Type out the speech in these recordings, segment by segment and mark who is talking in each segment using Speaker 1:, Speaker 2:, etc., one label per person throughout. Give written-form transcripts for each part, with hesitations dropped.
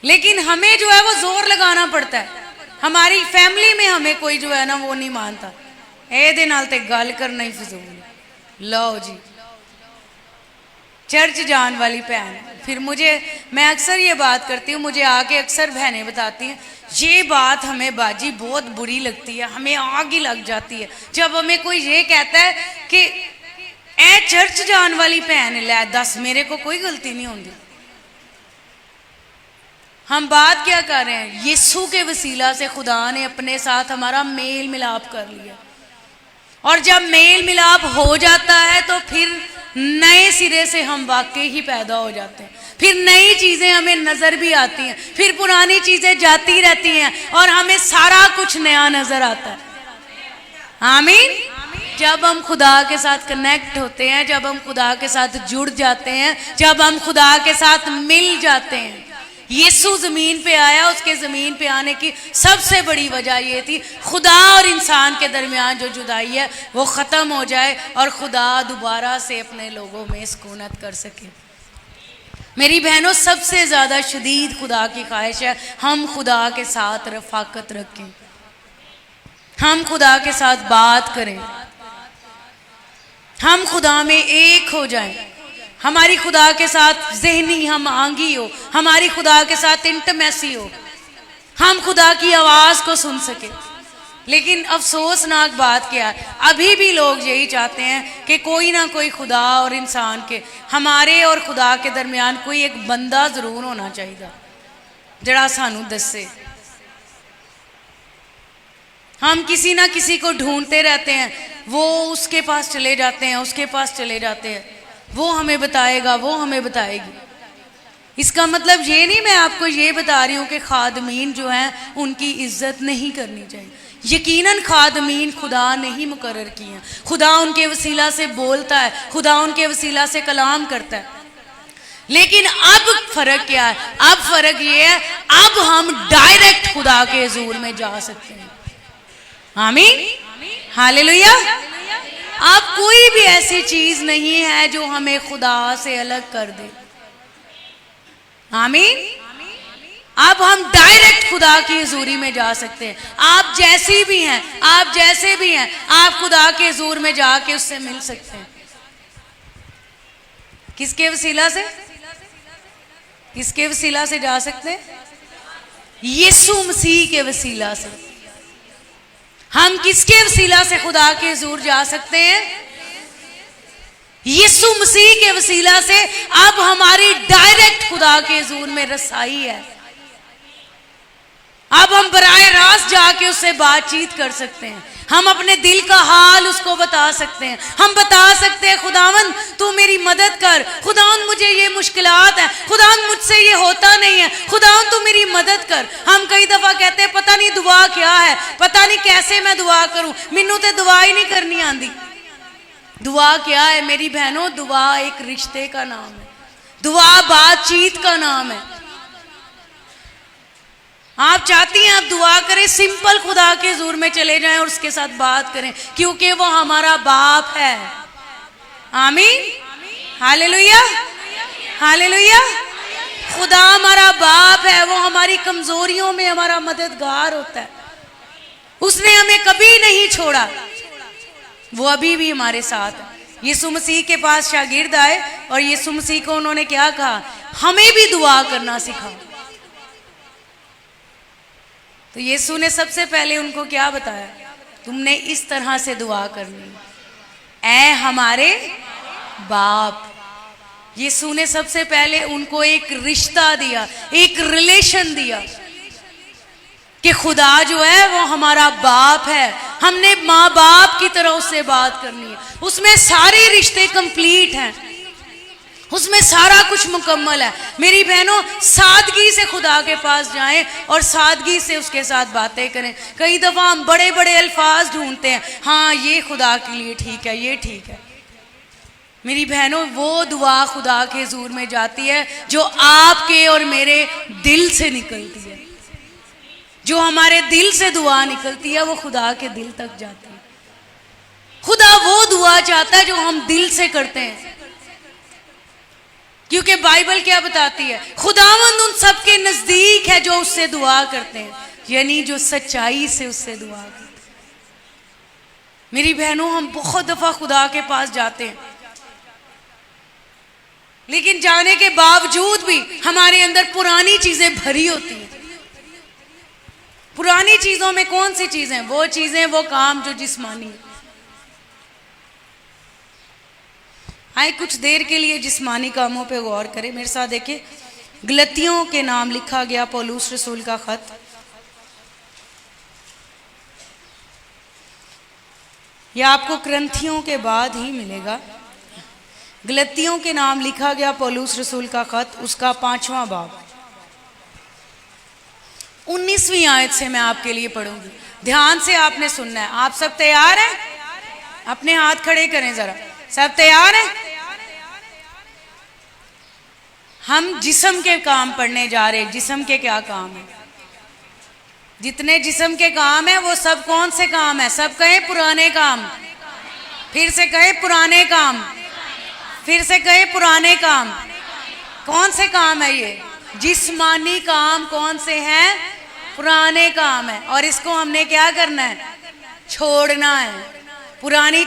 Speaker 1: लेकिन हमें जो है वो जोर लगाना पड़ता है। हमारी फैमिली में हमें कोई जो है ना वो नहीं मानता, ए नाल ते गल करना ही फजूल। लो जी, चर्च जान वाली बहन, फिर मैं अक्सर ये बात करती हूँ, मुझे आके अक्सर बहनें बताती हैं ये बात हमें बाजी बहुत बुरी लगती है, हमें आग ही लग जाती है जब हमें कोई ये कहता है कि ए चर्च जान वाली बहन लै दस, मेरे को कोई गलती नहीं होती। हम बात क्या कर रहे हैं, यीशु के वसीला से खुदा ने अपने साथ हमारा मेल मिलाप कर लिया, और जब मेल मिलाप हो जाता है तो फिर नए सिरे से हम वाकई ही पैदा हो जाते हैं। फिर नई चीजें हमें नजर भी आती हैं, फिर पुरानी चीजें जाती रहती हैं और हमें सारा कुछ नया नजर आता है। आमीन। जब हम खुदा के साथ कनेक्ट होते हैं, जब हम खुदा के साथ जुड़ जाते हैं, जब हम खुदा के साथ मिल जाते हैं। यीशु जमीन पे आया, उसके जमीन पे आने की सबसे बड़ी वजह ये थी खुदा और इंसान के दरमियान जो जुदाई है वो ख़त्म हो जाए और खुदा दोबारा से अपने लोगों में सुकूनत कर सके। मेरी बहनों, सबसे ज़्यादा शदीद खुदा की ख्वाहिश है हम खुदा के साथ रफाकत रखें, हम खुदा के साथ बात करें, हम खुदा में एक हो जाएं, हमारी खुदा के साथ जहनी हम आंगी हो, हमारी खुदा के साथ इंटमेसी हो, हम खुदा की आवाज़ को सुन सके। लेकिन अफसोसनाक बात क्या है, अभी भी लोग यही चाहते हैं कि कोई ना कोई खुदा और इंसान के, हमारे और खुदा के दरमियान कोई एक बंदा ज़रूर होना चाहिए जड़ा सानू दसे। हम किसी ना किसी को ढूंढते रहते हैं, वो उसके पास चले जाते हैं, उसके पास चले जाते हैं, वो हमें बताएगा, वो हमें बताएगी। इसका मतलब ये नहीं, मैं आपको ये बता रही हूँ कि खादमीन जो हैं उनकी इज्जत नहीं करनी चाहिए। यकीनन खादमीन खुदा नहीं मुकर्रर किए हैं, खुदा उनके वसीला से बोलता है, खुदा उनके वसीला से कलाम करता है। लेकिन अब फर्क क्या है, अब फर्क ये है अब हम डायरेक्ट खुदा के हुजूर में जा सकते हैं। आमीन, हालेलुया। अब कोई भी ऐसी चीज नहीं है जो हमें खुदा से अलग कर दे। आमीन। अब हम डायरेक्ट खुदा की हुजूरी में जा सकते हैं। आप जैसी भी हैं, आप जैसे भी हैं, आप खुदा के हुजूर में जाके उससे मिल सकते हैं। किसके वसीला से? किसके वसीला से जा सकते हैं? यीशु मसीह के वसीला से। हम किसके वसीला से खुदा के हुजूर जा सकते हैं? यीशु मसीह के वसीला से। अब हमारी डायरेक्ट खुदा के हुजूर में रसाई है। अब हम बराह रास्त जाके उससे बातचीत कर सकते हैं, हम अपने दिल का हाल उसको बता सकते हैं। हम बता सकते हैं खुदावन तू मेरी मदद कर, खुदावन मुझे ये मुश्किलात है, खुदावन मुझसे ये होता नहीं है, खुदावन तू मेरी मदद कर। हम कई दफा कहते हैं पता नहीं दुआ क्या है, पता नहीं कैसे मैं दुआ करूं, मैनू तो दुआ ही नहीं करनी आंदी। दुआ क्या है मेरी बहनों? दुआ एक रिश्ते का नाम है, दुआ बातचीत का नाम है। आप चाहती हैं आप दुआ करें, सिंपल खुदा के हुजूर में चले जाएं और उसके साथ बात करें, क्योंकि वो हमारा बाप है। आमीन, हालेलुया, हालेलुया। खुदा हमारा बाप है, वो हमारी कमजोरियों में हमारा मददगार होता है। उसने हमें कभी नहीं छोड़ा, वो अभी भी हमारे साथ है। यीशु मसीह के पास शागिर्द आए और यीशु मसीह को उन्होंने क्या कहा? हमें भी दुआ करना सिखाओ। तो यीशु ने सबसे पहले उनको क्या बताया? तुमने इस तरह से दुआ करनी, ऐ हमारे बाप। यीशु ने सबसे पहले उनको एक रिश्ता दिया, एक रिलेशन दिया कि खुदा जो है वो हमारा बाप है, हमने माँ बाप की तरह उससे बात करनी है। उसमें सारे रिश्ते कंप्लीट हैं, उसमें सारा कुछ मुकम्मल है। मेरी बहनों, सादगी से खुदा के पास जाएं और सादगी से उसके साथ बातें करें। कई दफ़ा हम बड़े बड़े अल्फाज ढूंढते हैं, हाँ ये खुदा के लिए ठीक है, ये ठीक है। मेरी बहनों, वो दुआ खुदा के हुजूर में जाती है जो आपके और मेरे दिल से निकलती है। जो हमारे दिल से दुआ निकलती है वो खुदा के दिल तक जाती है। खुदा वो दुआ चाहता है जो हम दिल से करते हैं। क्योंकि बाइबल क्या बताती है, खुदावंद उन सबके नजदीक है जो उससे दुआ करते हैं, यानी जो सच्चाई से उससे दुआ करते हैं। मेरी बहनों, हम बहुत दफा खुदा के पास जाते हैं, लेकिन जाने के बावजूद भी हमारे अंदर पुरानी चीजें भरी होती हैं। पुरानी चीजों में कौन सी चीजें? वो चीजें, वो काम जो जिस्मानी है। आए कुछ देर के लिए जिस्मानी कामों पे गौर करें। मेरे साथ देखिए, गलतियों के नाम लिखा गया पौलुस रसूल का खत, यह आपको ग्रंथियों के बाद ही मिलेगा। गलतियों के नाम लिखा गया पौलुस रसूल का खत, उसका 5वां बाब, 19वीं आयत से मैं आपके लिए पढ़ूंगी। ध्यान से आपने सुनना है। आप सब तैयार हैं? अपने हाथ खड़े करें जरा। सब तैयार हैं? हम जिस्म के काम पढ़ने जा रहे हैं। जिस्म के क्या काम है? जितने जिस्म के काम है वो सब कौन से काम है? सब कहें पुराने काम। फिर से कहें पुराने काम। फिर से कहें पुराने काम। कौन से काम है ये? जिस्मानी काम कौन से हैं? पुराने काम है। और इसको हमने क्या करना है? छोड़ना है। पुरानी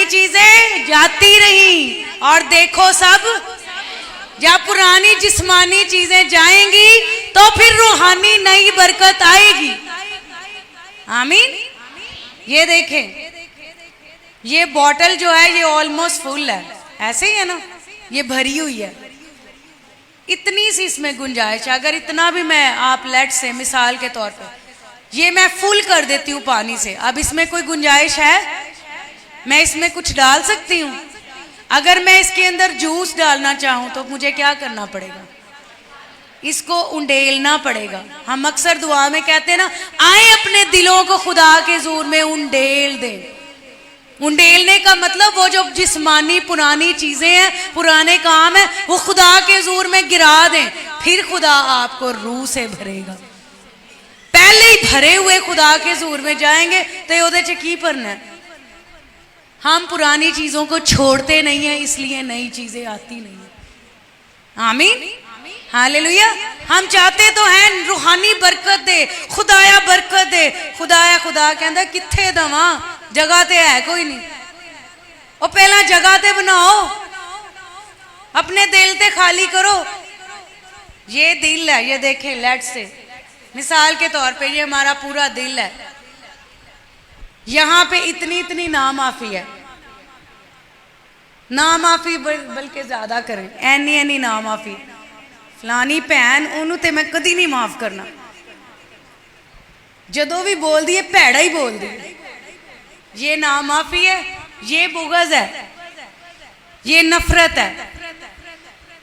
Speaker 1: चीजें जाती रही, और देखो सब, जब पुरानी जिस्मानी चीजें जाएंगी तो फिर रूहानी नई बरकत आएगी। आमीन। ये देखें, ये बॉटल जो है ये ऑलमोस्ट फुल है, ऐसे ही है ना, ये भरी हुई है। इतनी सी इसमें गुंजाइश, अगर इतना भी मैं आप लेट से मिसाल के तौर पे ये मैं फुल कर देती हूँ पानी से, अब इसमें कोई गुंजाइश है? मैं इसमें कुछ डाल सकती हूँ? अगर मैं इसके अंदर जूस डालना चाहूँ तो मुझे क्या करना पड़ेगा? इसको उंडेलना पड़ेगा। हम अक्सर दुआ में कहते हैं ना, आए अपने दिलों को खुदा के जोर में उंडेल दें। उंडेलने का मतलब वो जो जिस्मानी पुरानी चीजें हैं, पुराने काम है, वो खुदा के जोर में गिरा दें, फिर खुदा आपको रूह से भरेगा। पहले ही भरे हुए खुदा के जोर में जाएंगे तो ओदे च की भरना है? हम पुरानी चीजों को छोड़ते नहीं है, इसलिए नई चीजें आती नहीं है। आमीन, हालेलुया। हम चाहते तो हैं रूहानी बरकत दे, खुदाया बरकत दे। खुदाया, खुदा कहता किथे दवा, जगह ते है कोई नहीं। और पहला जगह ते बनाओ, अपने दिल ते खाली करो। ये दिल है, ये देखें लेट से मिसाल के तौर पे, ये हमारा पूरा दिल है। यहाँ पे इतनी इतनी नामाफी है, नामाफी बल्कि ज्यादा करें, ऐनी ऐनी नामाफी। फलानी भैन ओनू ते मैं कदी नहीं माफ करना, जदों भी बोल दी है भैड़ा ही बोल दी। ये नामाफी है, ये बुग़्ज़ है, ये नफरत है,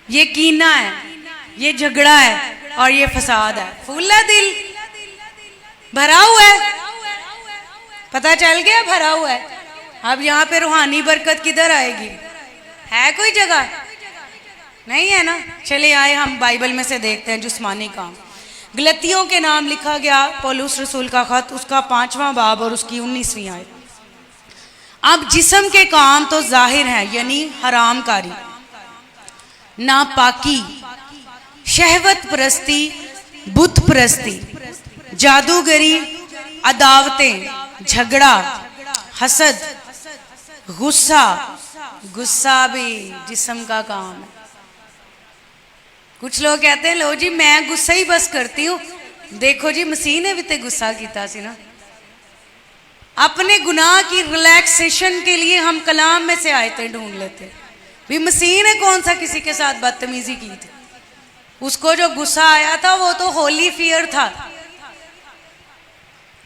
Speaker 1: ये कीना है, ये झगड़ा है, और ये फसाद है। फूल है दिल, भरा हुआ है, पता चल गया भरा हुआ है। अब यहाँ पे रूहानी बरकत किधर आएगी? है कोई जगह? नहीं है ना। चले आए हम बाइबल में से देखते हैं जिस्मानी काम। गलतियों के नाम लिखा गया पौलुस रसूल का खत, उसका 5वां बाब और उसकी 19वीं आयत। अब जिस्म के काम तो जाहिर है, यानी हरामकारी, नापाकी, शहवत परस्ती, बुत परस्ती, जादूगरी, अदावतें, झगड़ा, हसद, गुस्सा। गुस्सा भी जिस्म का काम है। कुछ लोग कहते हैं लो जी मैं गुस्सा ही बस करती हूँ। देखो जी, मसीह ने भी तो गुस्सा किया सी ना। अपने गुनाह की रिलैक्सेशन के लिए हम कलाम में से आयतें ढूंढ लेते भी। मसीह ने कौन सा किसी के साथ बदतमीजी की थी? उसको जो गुस्सा आया था वो तो होली फियर था,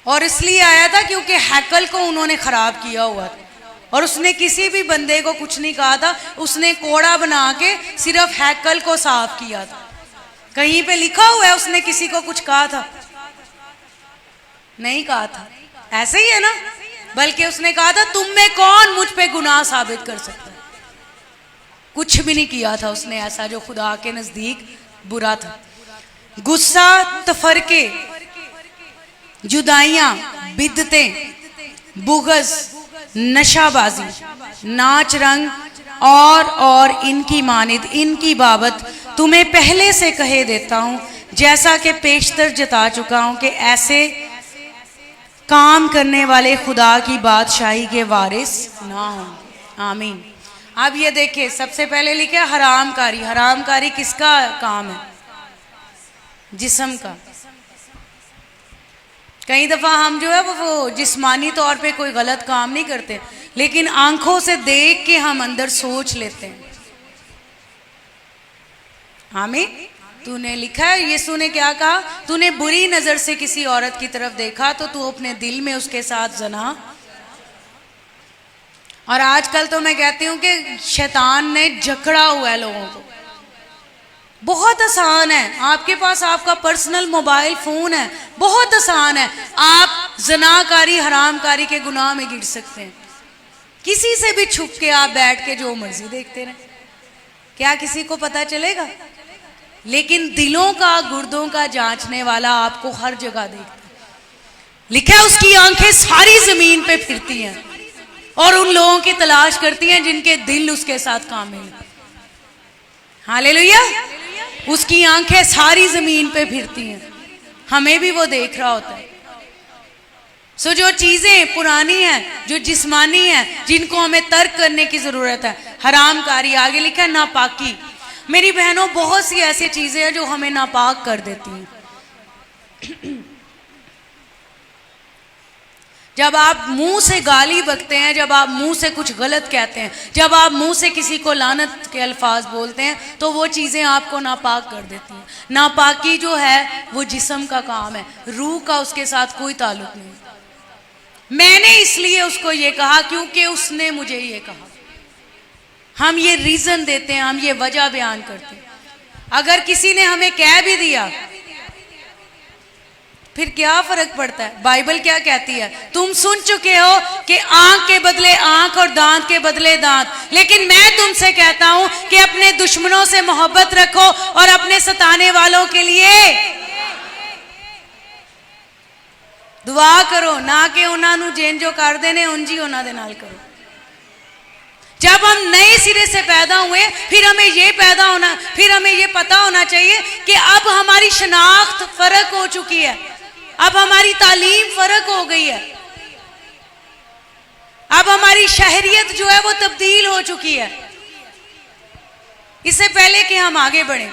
Speaker 1: और इसलिए आया था क्योंकि हैकल को उन्होंने खराब किया हुआ था, और उसने किसी भी बंदे को कुछ नहीं कहा था। उसने कोड़ा बना के सिर्फ हैकल को साफ किया था। कहीं पे लिखा हुआ है उसने किसी को कुछ कहा था? नहीं कहा था। ऐसे ही है ना। बल्कि उसने कहा था तुम में कौन मुझ पे गुनाह साबित कर सकता है। कुछ भी नहीं किया था उसने ऐसा जो खुदा के नजदीक बुरा था। गुस्सा, तफरके, जुदाइयां, बिदतें, बुग़्ज़, नशाबाजी, नाच रंग और इनकी मानिद इनकी बाबत तुम्हें पहले से कहे देता हूँ, जैसा कि पेशतर जता चुका हूँ कि ऐसे काम करने वाले खुदा की बादशाही के वारिस ना हों। आमीन। अब ये देखिए, सबसे पहले लिखे हरामकारी। हरामकारी किसका काम है? जिस्म का। कई दफा हम जो है वो जिस्मानी तौर पे कोई गलत काम नहीं करते, लेकिन आंखों से देख के हम अंदर सोच लेते हैं। आमीन। तूने लिखा है, यीशु ने क्या कहा? तूने बुरी नजर से किसी औरत की तरफ देखा तो तू अपने दिल में उसके साथ जना। और आजकल तो मैं कहती हूं कि शैतान ने जकड़ा हुआ है लोगों को। बहुत आसान है, आपके पास आपका पर्सनल मोबाइल फोन है, बहुत आसान है, आप ज़नाकारी हरामकारी के गुनाह में गिर सकते हैं। किसी से भी छुप के आप बैठ के जो मर्जी देखते रहें, क्या किसी को पता चलेगा? लेकिन दिलों का, गुर्दों का जांचने वाला आपको हर जगह देखता है। लिखा है उसकी आंखें सारी जमीन पे फिरती हैं और उन लोगों की तलाश करती हैं जिनके दिल उसके साथ कामिल हैं। हालेलुया। उसकी आंखें सारी जमीन पे फिरती हैं, हमें भी वो देख रहा होता है। सो जो चीजें पुरानी हैं, जो जिस्मानी हैं, जिनको हमें तर्क करने की जरूरत है, हरामकारी। आगे लिखा है नापाकी। मेरी बहनों, बहुत सी ऐसी चीजें हैं जो हमें नापाक कर देती हैं। जब आप मुंह से गाली बकते हैं, जब आप मुंह से कुछ गलत कहते हैं, जब आप मुंह से किसी को लानत के अल्फाज बोलते हैं, तो वो चीज़ें आपको नापाक कर देती हैं। नापाकी जो है वो जिस्म का काम है, रूह का उसके साथ कोई ताल्लुक नहीं। मैंने इसलिए उसको ये कहा क्योंकि उसने मुझे ये कहा। हम ये रीज़न देते हैं, हम ये वजह बयान करते हैं। अगर किसी ने हमें कह भी दिया फिर क्या फर्क पड़ता है? बाइबल क्या कहती है? तुम सुन चुके हो कि आंख के बदले आंख और दांत के बदले दांत, लेकिन मैं तुमसे कहता हूं कि अपने दुश्मनों से मोहब्बत रखो और अपने सताने वालों के लिए दुआ करो, ना कि उन्होंने जिन जो कर देने उंज ही उन्होंने नाल करो। जब हम नए सिरे से पैदा हुए, फिर हमें ये पता होना चाहिए कि अब हमारी शनाख्त फर्क हो चुकी है, अब हमारी तालीम फर्क हो गई है, अब हमारी शहरियत जो है वो तब्दील हो चुकी है। इससे पहले कि हम आगे बढ़े,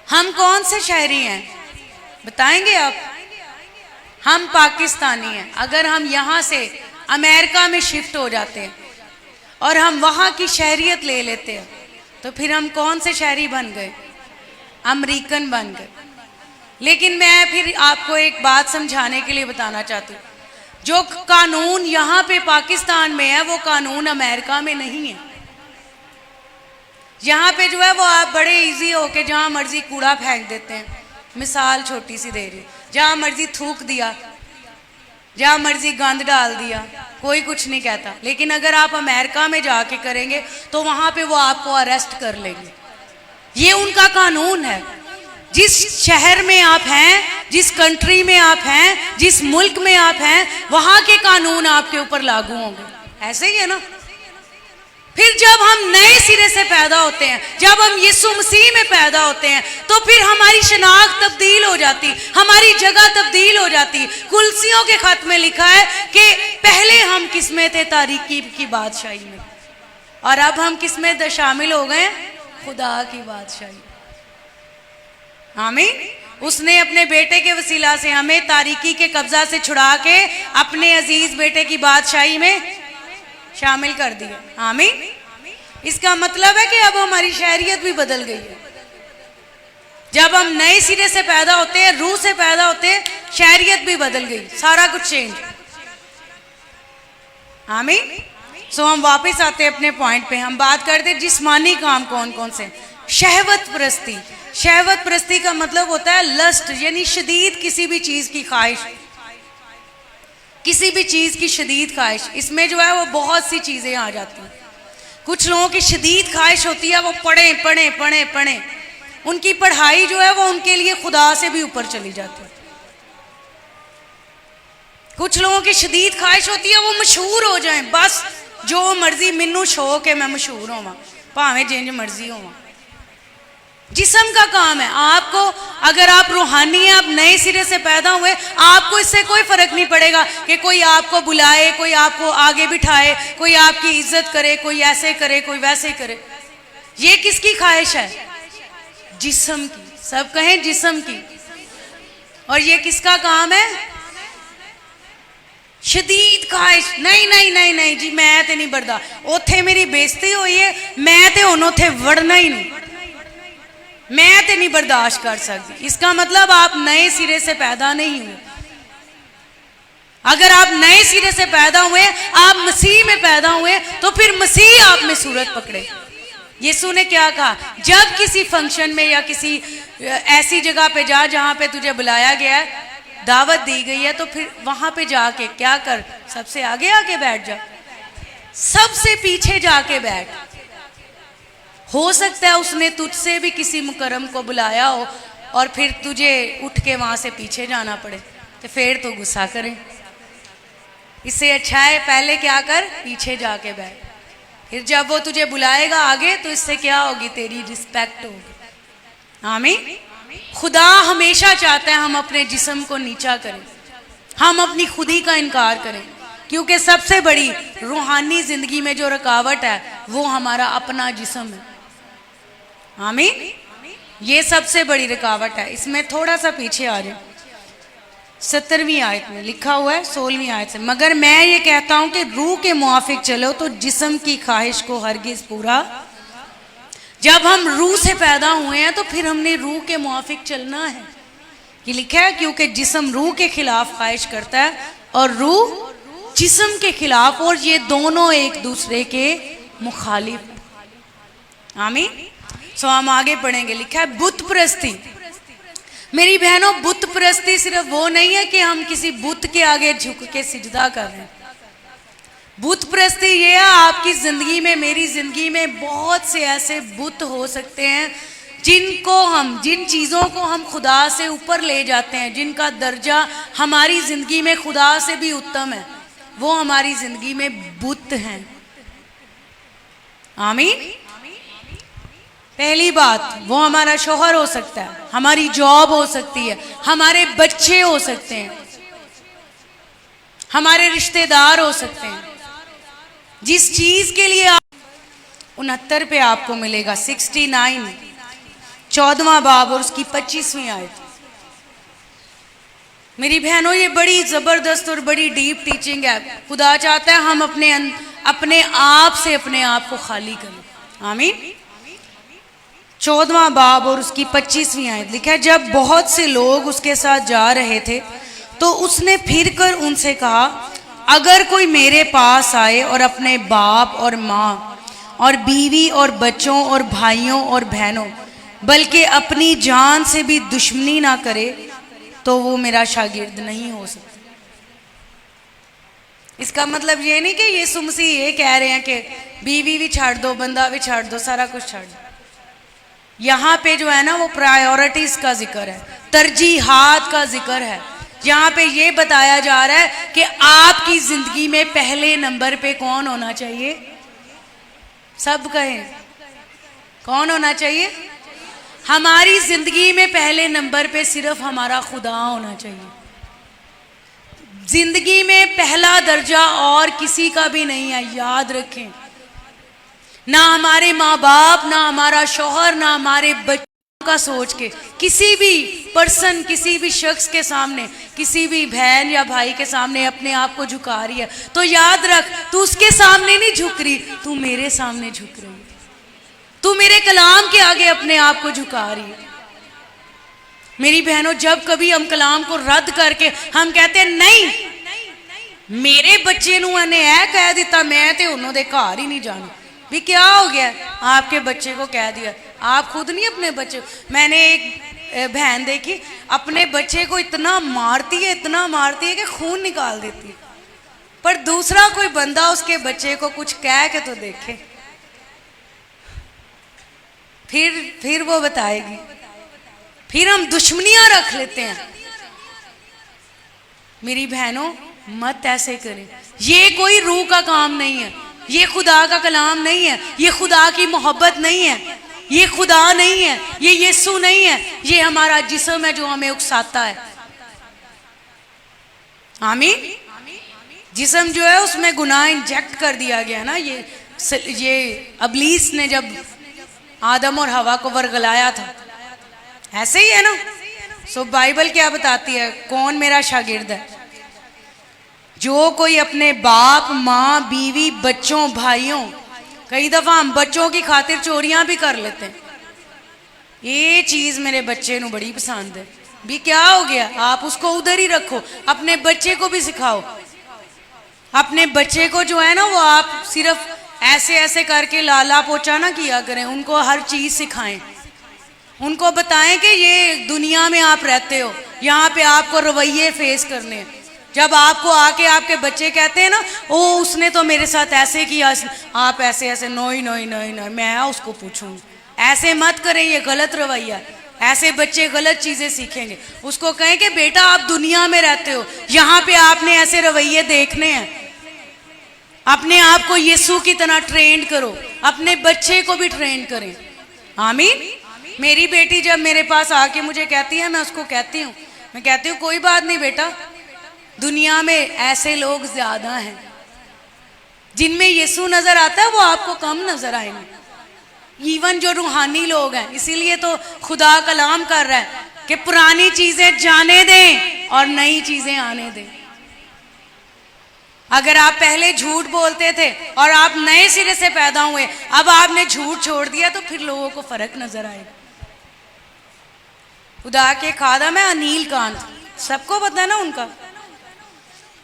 Speaker 1: हम कौन से शहरी हैं बताएंगे आप? हम पाकिस्तानी हैं। अगर हम यहाँ से अमेरिका में शिफ्ट हो जाते हैं और हम वहाँ की शहरियत ले लेते हैं, तो फिर हम कौन से शहरी बन गए? अमेरिकन बन गए। लेकिन मैं फिर आपको एक बात समझाने के लिए बताना चाहती हूँ, जो कानून यहाँ पे पाकिस्तान में है वो कानून अमेरिका में नहीं है। यहाँ पे जो है वो आप बड़े इजी होके जहाँ मर्जी कूड़ा फेंक देते हैं। मिसाल छोटी सी दे रही हूँ, जहाँ मर्जी थूक दिया, जहाँ मर्जी गंद डाल दिया, कोई कुछ नहीं कहता। लेकिन अगर आप अमेरिका में जाके करेंगे तो वहाँ पे वो आपको अरेस्ट कर लेंगे। ये उनका कानून है। जिस शहर में आप हैं, जिस कंट्री में आप हैं, जिस मुल्क में आप हैं, वहाँ के कानून आपके ऊपर लागू होंगे। ऐसे ही है ना। फिर जब हम नए सिरे से पैदा होते हैं, जब हम यीशु मसीह में पैदा होते हैं, तो फिर हमारी शनाख्त तब्दील हो जाती, हमारी जगह तब्दील हो जाती। कुलसियों के खत में लिखा है कि पहले हम किसमें थे? तारीकी की बादशाही में, और अब हम किसमें शामिल हो गए? खुदा की बादशाही। आमीन। उसने अपने बेटे के वसीला से हमें तारीकी के कब्जा से छुड़ा के अपने अजीज बेटे की बादशाही में शामिल कर दिया। आमीन। इसका मतलब है कि अब हमारी शहरियत भी बदल गई है। जब हम नए सिरे से पैदा होते हैं, रूह से पैदा होते हैं, शहरियत भी बदल गई, सारा कुछ चेंज। आमीन। सो हम वापस आते हैं अपने पॉइंट पे। हम बात करते हैं जिस्मानी काम कौन कौन से। शहवत परस्ती। शहवत परस्ती का मतलब होता है लस्ट, यानी शदीद किसी भी चीज की ख्वाहिश, किसी भी चीज की शदीद ख्वाहिश। इसमें जो है वो बहुत सी चीजें आ जाती हैं। कुछ लोगों की शदीद ख्वाहिश होती है वो पढ़े पढ़े पढ़े पढ़े, उनकी पढ़ाई जो है वो उनके लिए खुदा से भी ऊपर चली जाती है। कुछ लोगों की शदीद ख्वाहिश होती है वो मशहूर हो जाएं, बस जो मर्जी मैनू शौक है मैं मशहूर होवां भावें जिंज मर्जी होवां। जिस्म का काम है आपको, अगर आप रूहानी हैं, आप नए सिरे से पैदा हुए, आपको इससे कोई फर्क नहीं पड़ेगा कि कोई आपको बुलाए, कोई आपको आगे बिठाए, कोई आपकी इज्जत करे, कोई ऐसे करे, कोई वैसे करे। ये किसकी ख्वाहिश है? जिस्म की। सब कहें जिस्म की। और ये किसका काम है? शदीद ख्वाहिश। नहीं नहीं नहीं नहीं जी मैं तो नहीं बरदा, उथे मेरी बेइज्जती हुई है, मैं तो हुण उथे वड़ना ही नहीं, मैं तो नहीं बर्दाश्त कर सकती। इसका मतलब आप नए सिरे से पैदा नहीं हुए। अगर आप नए सिरे से पैदा हुए, आप मसीह में पैदा हुए, तो फिर मसीह आप में सूरत पकड़े। यीशु ने क्या कहा? जब किसी फंक्शन में या किसी ऐसी जगह पे जा जहां पे तुझे बुलाया गया है, दावत दी गई है, तो फिर वहां पे जाके क्या कर? सबसे आगे आके बैठ जा, सबसे पीछे जाके बैठ। हो सकता है उसने तुझसे भी किसी मुकर्रम को बुलाया हो और फिर तुझे उठ के वहां से पीछे जाना पड़े, तो फिर तो गुस्सा करे। इससे अच्छा है पहले क्या कर? पीछे जाके बैठ। फिर जब वो तुझे बुलाएगा आगे, तो इससे क्या होगी? तेरी रिस्पेक्ट होगी। आमीन। खुदा हमेशा चाहता है हम अपने जिस्म को नीचा करें, हम अपनी खुदी का इनकार करें, क्योंकि सबसे बड़ी रूहानी जिंदगी में जो रुकावट है वो हमारा अपना जिस्म है। आमीन। ये सबसे बड़ी रुकावट है। इसमें थोड़ा सा पीछे आ जाए, 17वीं आयत में लिखा हुआ है, 16वीं आयत से, मगर मैं ये कहता हूं कि रूह के मुआफिक चलो तो जिस्म की ख्वाहिश को हरगिज पूरा। जब हम रूह से पैदा हुए हैं तो फिर हमने रूह के मुआफिक चलना है। ये लिखा है क्योंकि जिस्म रूह के खिलाफ ख्वाहिश करता है और रूह जिस्म के खिलाफ, और ये दोनों एक दूसरे के मुखालिफ। आमीन। सो हम आगे पढ़ेंगे। लिखा है बुत परस्ती। मेरी बहनों, बुत परस्ती सिर्फ वो नहीं है कि हम किसी बुत के आगे झुक के सिजदा कर रहे हैं। बुत परस्ती ये है आपकी जिंदगी में, मेरी जिंदगी में बहुत से ऐसे बुत हो सकते हैं जिन चीज़ों को हम खुदा से ऊपर ले जाते हैं, जिनका दर्जा हमारी जिंदगी में खुदा से भी उत्तम है, वो हमारी जिंदगी में बुत हैं। आमीन। पहली बात, वो हमारा शौहर हो सकता है, हमारी जॉब हो सकती है, हमारे बच्चे हो सकते हैं, हमारे रिश्तेदार हो सकते हैं। जिस चीज के लिए 69 पे आपको मिलेगा, 69, 14वां बाब और उसकी 25वीं आयत। मेरी बहनों, ये बड़ी जबरदस्त और बड़ी डीप टीचिंग है। खुदा चाहता है हम अपने आप से अपने आप को खाली करें। आमीन। 14वां बाब और उसकी 25वीं आयत लिखा है, जब बहुत से लोग उसके साथ जा रहे थे तो उसने फिर कर उनसे कहा, अगर कोई मेरे पास आए और अपने बाप और माँ और बीवी और बच्चों और भाइयों और बहनों, बल्कि अपनी जान से भी दुश्मनी ना करे, तो वो मेरा शागिर्द नहीं हो सकता। इसका मतलब ये नहीं कि यीशु मसीह ये कह रहे हैं कि बीवी भी छाड़ दो, बंदा भी छाड़ दो, सारा कुछ छाड़ दो। यहाँ पे जो है ना, वो प्रायोरिटीज का जिक्र है, तरजीहात का जिक्र है। यहाँ पे ये बताया जा रहा है कि आपकी जिंदगी में पहले नंबर पे कौन होना चाहिए? सब कहें, कौन होना चाहिए? हमारी जिंदगी में पहले नंबर पे सिर्फ हमारा खुदा होना चाहिए। जिंदगी में पहला दर्जा और किसी का भी नहीं है, याद रखें। ना हमारे माँ बाप, ना हमारा शौहर, ना हमारे बच्चों का सोच के किसी भी पर्सन, किसी भी शख्स के सामने, किसी भी बहन या भाई के सामने अपने आप को झुका रही है, तो याद रख, तू उसके सामने नहीं झुक रही, तू मेरे सामने झुक रही है। तू मेरे कलाम के आगे अपने आप को झुका रही है। मेरी बहनों, जब कभी हम कलाम को रद्द करके हम कहते हैं नहीं, मेरे बच्चे नूं इन्हें ऐ कह दिता, मैं तो उन्होंने घर ही नहीं जाना। भी क्या हो गया? आपके बच्चे को कह दिया, आप खुद नहीं अपने बच्चे। मैंने एक बहन देखी, अपने बच्चे को इतना मारती है, इतना मारती है कि खून निकाल देती है, पर दूसरा कोई बंदा उसके बच्चे को कुछ कह के तो देखे, फिर वो बताएगी। फिर हम दुश्मनियां रख लेते हैं। मेरी बहनों, मत ऐसे करें। ये कोई रूह का काम नहीं है। ये खुदा का कलाम नहीं है, ये खुदा की मोहब्बत नहीं है, ये खुदा नहीं है, ये यीशु नहीं है, ये हमारा जिस्म है जो हमें उकसाता है। आमीन। जिस्म जो है उसमें गुनाह इंजेक्ट कर दिया गया ना। ये अबलीस ने जब आदम और हवा को वरगलाया था, ऐसे ही है ना। सो बाइबल क्या बताती है, कौन मेरा शागिर्द है? जो कोई अपने बाप, माँ, बीवी, बच्चों, भाइयों, कई दफा हम बच्चों की खातिर चोरियां भी कर लेते हैं। ये चीज मेरे बच्चे को बड़ी पसंद है। भी क्या हो गया, आप उसको उधर ही रखो, अपने बच्चे को भी सिखाओ। अपने बच्चे को जो है ना वो आप सिर्फ ऐसे ऐसे करके लाला पोचा ना किया करें, उनको हर चीज सिखाएं। उनको बताएं कि ये दुनिया में आप रहते हो, यहाँ पे आपको रवैये फेस करने हैं। जब आपको आके आपके बच्चे कहते हैं ना, ओ उसने तो मेरे साथ ऐसे किया, आप ऐसे ऐसे, नोई नोई नोई नोई, मैं उसको पूछूंगी। ऐसे मत करें, ये गलत रवैया। ऐसे बच्चे गलत चीजें सीखेंगे। उसको कहें कि बेटा आप दुनिया में रहते हो, यहाँ पे आपने ऐसे रवैये देखने हैं। अपने आप को यीशु की तरह ट्रेन करो, अपने बच्चे को भी ट्रेन करें। आमीन। मेरी बेटी जब मेरे पास आके मुझे कहती है, मैं उसको कहती हूँ, मैं कहती हूँ कोई बात नहीं बेटा, दुनिया में ऐसे लोग ज्यादा हैं, जिनमें यीशु नजर आता है वो आपको कम नजर आएंगे। इवन जो रूहानी लोग हैं, इसीलिए तो खुदा कलाम कर रहा है कि पुरानी चीजें जाने दें और नई चीजें आने दें। अगर आप पहले झूठ बोलते थे और आप नए सिरे से पैदा हुए, अब आपने झूठ छोड़ दिया, तो फिर लोगों को फर्क नजर आएगा। खुदा के खादम है अनिल कांत, सबको पता है ना उनका।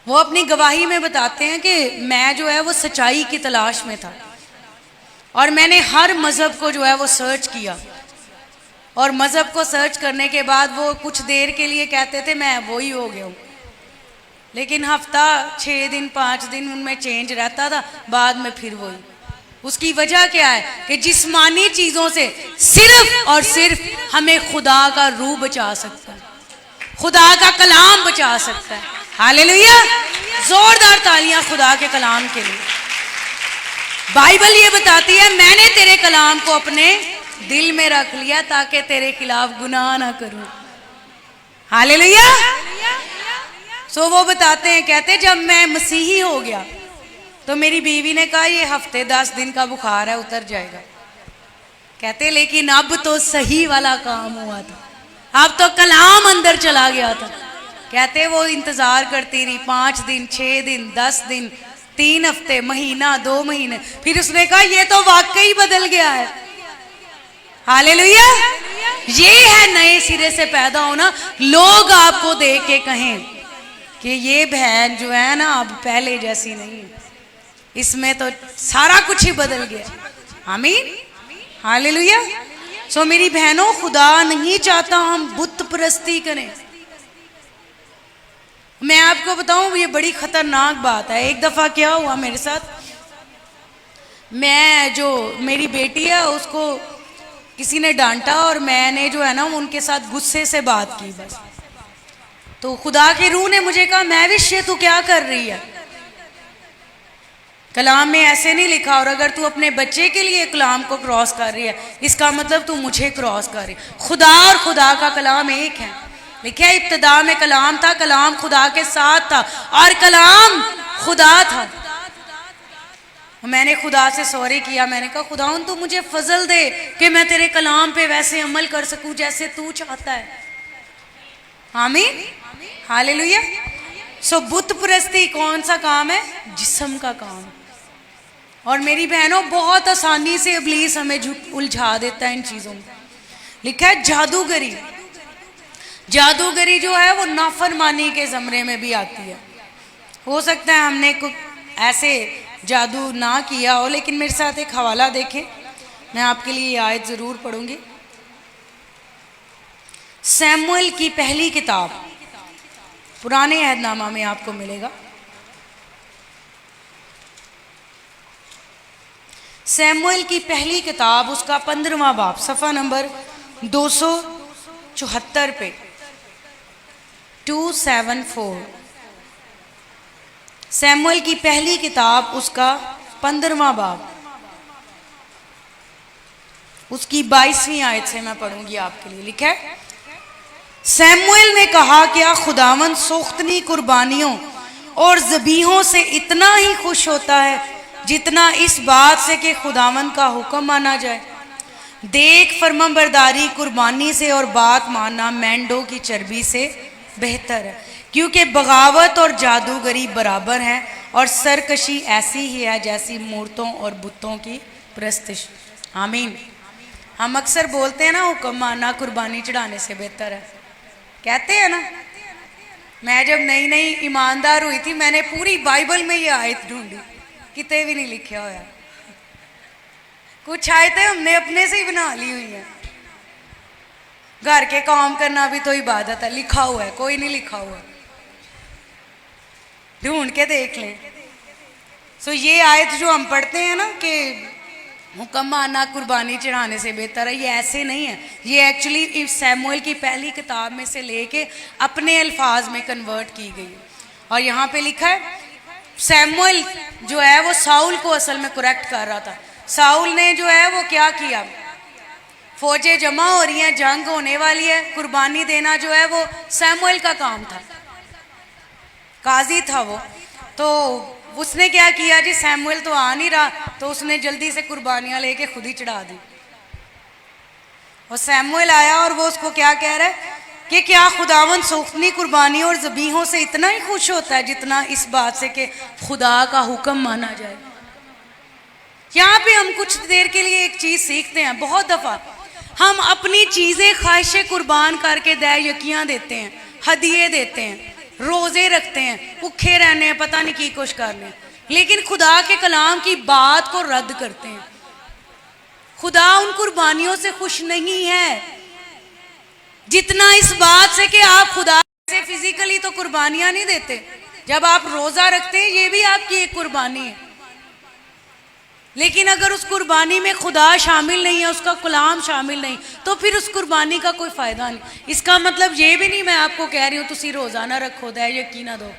Speaker 1: वो अपनी गवाही में बताते हैं कि मैं जो है वो सच्चाई की तलाश में था और मैंने हर मजहब को जो है वो सर्च किया, और मजहब को सर्च करने के बाद वो कुछ देर के लिए कहते थे मैं वो ही हो गया हूँ, लेकिन हफ्ता 6 दिन 5 दिन उनमें चेंज रहता था, बाद में फिर वही। उसकी वजह क्या है कि जिस्मानी चीजों से सिर्फ और सिर्फ हमें खुदा का रूह बचा सकता है, खुदा का कलाम बचा सकता है। हालेलुया। जोरदार तालियां खुदा के कलाम के लिए। बाइबल ये बताती है, मैंने तेरे कलाम को अपने दिल में रख लिया ताकि तेरे खिलाफ गुनाह ना करूं। हालेलुया। सो वो बताते हैं, कहते जब मैं मसीही हो गया तो मेरी बीवी ने कहा ये हफ्ते 10 दिन का बुखार है, उतर जाएगा। कहते लेकिन अब तो सही वाला काम हुआ था, अब तो कलाम अंदर चला गया था। कहते वो इंतजार करती रही 5 दिन 6 दिन 10 दिन 3 हफ्ते, महीना 2 महीने, फिर उसने कहा ये तो वाकई बदल गया है। हालेलुया। ये है नए सिरे से पैदा होना। लोग आपको देख के कहें कि ये बहन जो है ना अब पहले जैसी नहीं है, इसमें तो सारा कुछ ही बदल गया। आमीन। हालेलुया। सो मेरी बहनों, खुदा नहीं चाहता हम बुत परस्ती करें। मैं आपको बताऊं ये बड़ी खतरनाक बात है। एक दफा क्या हुआ मेरे साथ, मैं जो मेरी बेटी है उसको किसी ने डांटा और मैंने जो है ना उनके साथ गुस्से से बात की बस। तो खुदा की रूह ने मुझे कहा महविश ये तू क्या कर रही है, कलाम में ऐसे नहीं लिखा, और अगर तू अपने बच्चे के लिए कलाम को क्रॉस कर रही है इसका मतलब तू मुझे क्रॉस कर रही है। खुदा और खुदा का कलाम एक है। लिखा है इब्तिदा में कलाम था, कलाम खुदा के साथ था और कलाम खुदा था। मैंने खुदा से सॉरी किया, मैंने कहा खुदा तू मुझे फजल दे कि मैं तेरे कलाम पे वैसे अमल कर सकूं जैसे तू चाहता है। आमीन। हालेलुया। सो बुत परस्ती कौन सा काम है? जिस्म का काम। और मेरी बहनों बहुत आसानी से इब्लीस हमें उलझा देता है इन चीजों में। लिखा है जादूगरी। जादूगरी जो है वो नाफरमानी के ज़मरे में भी आती है। हो सकता है हमने कुछ ऐसे जादू ना किया हो, लेकिन मेरे साथ एक हवाला देखें, मैं आपके लिए ये आयत ज़रूर पढ़ूंगी। सैमुएल की पहली किताब, पुराने अहदनामा में आपको मिलेगा। सैमुएल की पहली किताब, उसका 15वां बाब, सफ़ा नंबर 274 पे 274। सैमुएल की पहली किताब, उसका 15वां बाब, उसकी 22वीं आयत से मैं पढ़ूंगी आपके लिए। लिखा है, सैमुएल ने कहा, क्या खुदावन सोख्तनी कुर्बानियों और ज़बीहों से इतना ही खुश होता है जितना इस बात से कि खुदावन का हुक्म माना जाए? देख, फरमाबरदारी कुर्बानी से और बात मानना मेंढों की चर्बी से बेहतर है, क्योंकि बगावत और जादूगरी बराबर हैं और सरकशी ऐसी ही है जैसी मूर्तों और बुतों की प्रस्तिश। आमीन। हम अक्सर बोलते हैं ना, हुक्म मानना कुर्बानी चढ़ाने से बेहतर है, कहते हैं ना। मैं जब नई नई ईमानदार हुई थी, मैंने पूरी बाइबल में ये आयत ढूंढी, कितने भी नहीं लिखा हुआ। कुछ आयतें हमने अपने से ही बना ली हुई हैं। घर के काम करना भी तो इबादत है, लिखा हुआ है, कोई नहीं लिखा हुआ, ढूंढ के देख लें। सो ये आयत जो हम पढ़ते हैं ना कि हुक्म मानना कुर्बानी चढ़ाने से बेहतर है, ये ऐसे नहीं है। ये एक्चुअली सैमुएल की पहली किताब में से लेके अपने अल्फाज में कन्वर्ट की गई। और यहाँ पे लिखा है, सैमुएल जो है वो साउल को असल में करेक्ट कर रहा था। साउल ने जो है वो क्या किया, फौजें जमा हो रही हैं, जंग होने वाली है, कुर्बानी देना जो है वो सैमुएल का काम था, काजी था वो। तो उसने क्या किया जी, सैमुएल तो आ नहीं रहा, तो उसने जल्दी से कुर्बानियां लेके खुद ही चढ़ा दी। और सैमुएल आया और वो उसको क्या कह रहा है कि क्या खुदावन सोख्तनी कुर्बानी और ज़बीहों से इतना ही खुश होता है जितना इस बात से कि खुदा का हुक्म माना जाए। यहाँ पे हम कुछ देर के लिए एक चीज़ सीखते हैं। बहुत दफ़ा हम अपनी चीज़ें ख्वाहिशें कुर्बान करके दे यकियाँ देते हैं, हदिये देते हैं, रोज़े रखते हैं, भूखे रहने हैं, पता नहीं की कुछ कर रहे हैं, लेकिन खुदा के कलाम की बात को रद्द करते हैं। खुदा उन कुर्बानियों से खुश नहीं है जितना इस बात से कि आप खुदा से फिजिकली तो कुर्बानियां नहीं देते। जब आप रोज़ा रखते हैं, ये भी आपकी एक कुर्बानी है, लेकिन अगर उस कुर्बानी में खुदा शामिल नहीं है, उसका कलाम शामिल नहीं, तो फिर उस कुर्बानी का कोई फ़ायदा नहीं। इसका मतलब ये भी नहीं मैं आपको कह रही हूँ तुसी रोज़ा ना रखो, दे यकीन दो,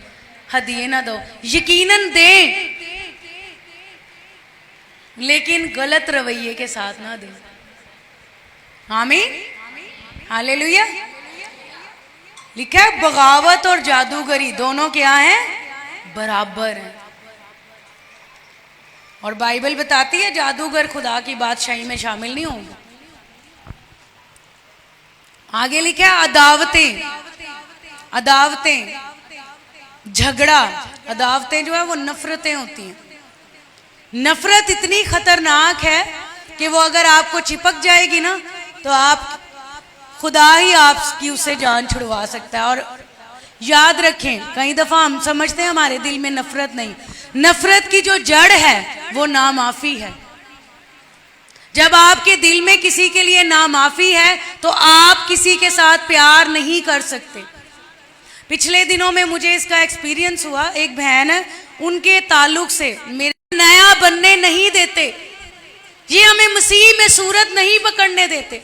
Speaker 1: हदिये ना दो, यकीनन दें, लेकिन गलत रवैये के साथ ना दें। आमीन, हालेलुया। लिखा है, बगावत और जादूगरी दोनों क्या है, बराबर हैं। और बाइबल बताती है जादूगर खुदा की बादशाही में शामिल नहीं होंगे। आगे लिखा है, अदावतें, अदावतें, झगड़ा। अदावतें जो है वो नफरतें होती हैं। नफरत इतनी खतरनाक है कि वो अगर आपको चिपक जाएगी ना, तो आप खुदा ही आपकी उससे जान छुड़वा सकता है। और याद रखें, कई दफ़ा हम समझते हैं हमारे दिल में नफरत नहीं, नफरत की जो जड़ है वो नामाफ़ी है। जब आपके दिल में किसी के लिए नामाफ़ी है तो आप किसी के साथ प्यार नहीं कर सकते। पिछले दिनों में मुझे इसका एक्सपीरियंस हुआ। एक बहन है, उनके ताल्लुक से मेरे नया बनने नहीं देते, ये हमें मसीह में सूरत नहीं पकड़ने देते।